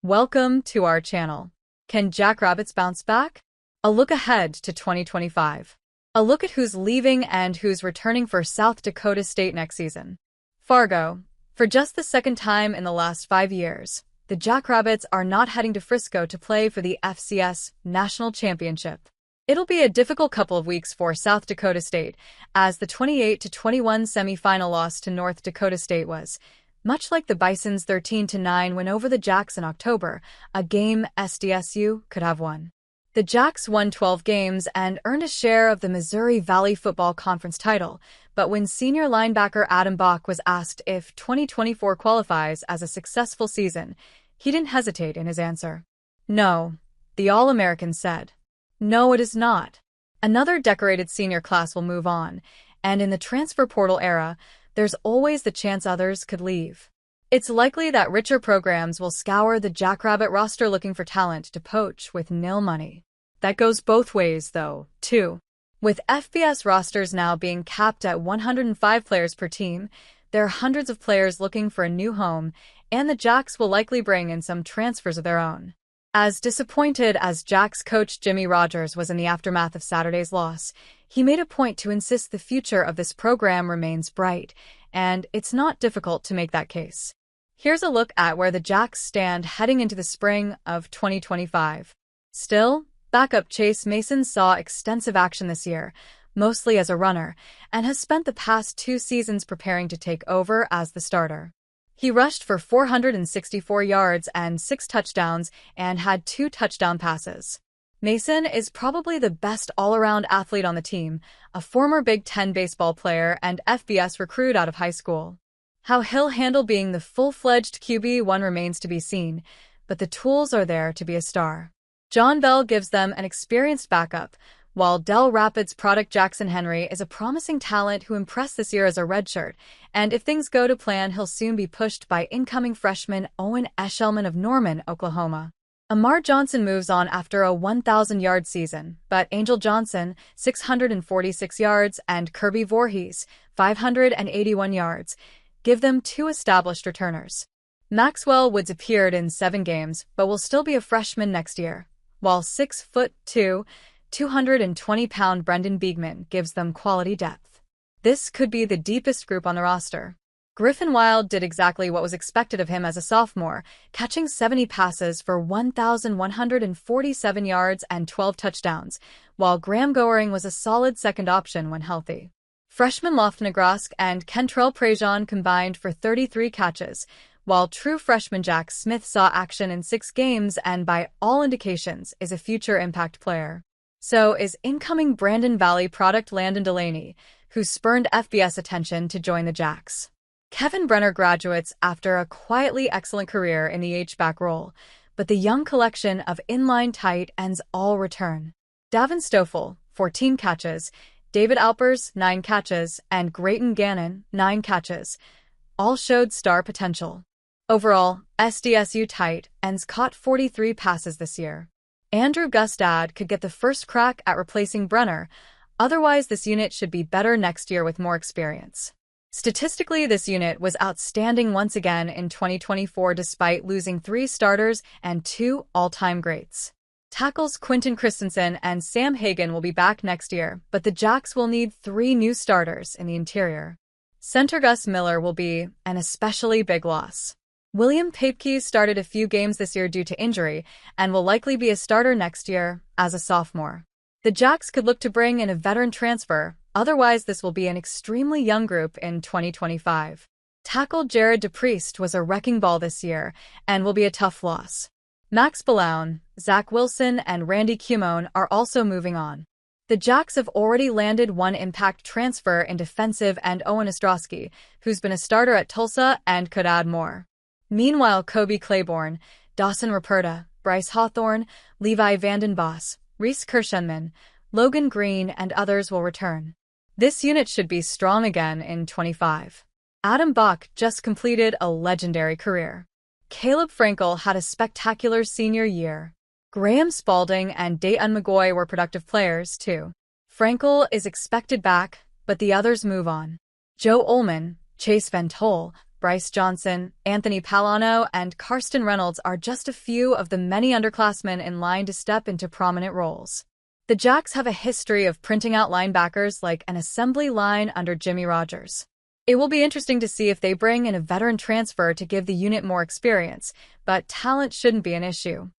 Welcome to our channel. Can Jackrabbits bounce back? A look ahead to 2025. A look at who's leaving and who's returning for South Dakota State next season. Fargo. For just the second time in the last 5 years, the Jackrabbits are not heading to Frisco to play for the FCS National Championship. It'll be a difficult couple of weeks for South Dakota State, as the 28-21 semifinal loss to North Dakota State was, much like the Bison's 13-9 win over the Jacks in October, a game SDSU could have won. The Jacks won 12 games and earned a share of the Missouri Valley Football Conference title, but when senior linebacker Adam Bock was asked if 2024 qualifies as a successful season, he didn't hesitate in his answer. No, the All-American said. No, it is not. Another decorated senior class will move on, and in the transfer portal era, there's always the chance others could leave. It's likely that richer programs will scour the Jackrabbit roster looking for talent to poach with nil money. That goes both ways, though, too. With FBS rosters now being capped at 105 players per team, there are hundreds of players looking for a new home, and the Jacks will likely bring in some transfers of their own. As disappointed as Jacks coach Jimmy Rogers was in the aftermath of Saturday's loss, he made a point to insist the future of this program remains bright, and it's not difficult to make that case. Here's a look at where the Jacks stand heading into the spring of 2025. Still, backup Chase Mason saw extensive action this year, mostly as a runner, and has spent the past 2 seasons preparing to take over as the starter. He rushed for 464 yards and 6 touchdowns and had 2 touchdown passes. Mason is probably the best all-around athlete on the team, a former Big Ten baseball player and FBS recruit out of high school. How he'll handle being the full-fledged QB1 remains to be seen, but the tools are there to be a star. Jon Bell gives them an experienced backup, while Del Rapids product Jackson Henry is a promising talent who impressed this year as a redshirt, and if things go to plan, he'll soon be pushed by incoming freshman Owen Eshelman of Norman, Oklahoma. Amar Johnson moves on after a 1,000-yard season, but Angel Johnson, 646 yards, and Kirby Vorhees, 581 yards, give them 2 established returners. Maxwell Woods appeared in 7 games, but will still be a freshman next year, while 6'2", 220-pound Brendan Begeman gives them quality depth. This could be the deepest group on the roster. Griffin Wild did exactly what was expected of him as a sophomore, catching 70 passes for 1,147 yards and 12 touchdowns, while Graham Goering was a solid second option when healthy. Freshman Lofton-Negrask and Kentrell Prejean combined for 33 catches, while true freshman Jack Smith saw action in 6 games and by all indications is a future impact player. So is incoming Brandon Valley product Landon Delaney, who spurned FBS attention to join the Jacks. Kevin Brenner graduates after a quietly excellent career in the H-back role, but the young collection of inline tight ends all return. Davin Stoffel, 14 catches, David Alpers, 9 catches, and Grayton Gannon, 9 catches, all showed star potential. Overall, SDSU tight ends caught 43 passes this year. Andrew Gustad could get the first crack at replacing Brenner, otherwise this unit should be better next year with more experience. Statistically, this unit was outstanding once again in 2024 despite losing 3 starters and 2 all-time greats. Tackles Quentin Christensen and Sam Hagan will be back next year, but the Jacks will need 3 new starters in the interior. Center Gus Miller will be an especially big loss. William Papke started a few games this year due to injury and will likely be a starter next year as a sophomore. The Jacks could look to bring in a veteran transfer, otherwise this will be an extremely young group in 2025. Tackle Jared DePriest was a wrecking ball this year and will be a tough loss. Max Baloun, Zach Wilson, and Randy Cumone are also moving on. The Jacks have already landed 1 impact transfer in defensive and Owen Eshelman, who's been a starter at Tulsa and could add more. Meanwhile, Kobe Claiborne, Dawson Ruperta, Bryce Hawthorne, Levi Vanden Boss, Reese Kirschenman, Logan Green, and others will return. This unit should be strong again in 25. Adam Bock just completed a legendary career. Caleb Frankel had a spectacular senior year. Graham Spalding and Dayton McGoy were productive players, too. Frankel is expected back, but the others move on. Joe Ullman, Chase Van Tol, Bryce Johnson, Anthony Palano, and Karsten Reynolds are just a few of the many underclassmen in line to step into prominent roles. The Jacks have a history of printing out linebackers like an assembly line under Jimmy Rogers. It will be interesting to see if they bring in a veteran transfer to give the unit more experience, but talent shouldn't be an issue.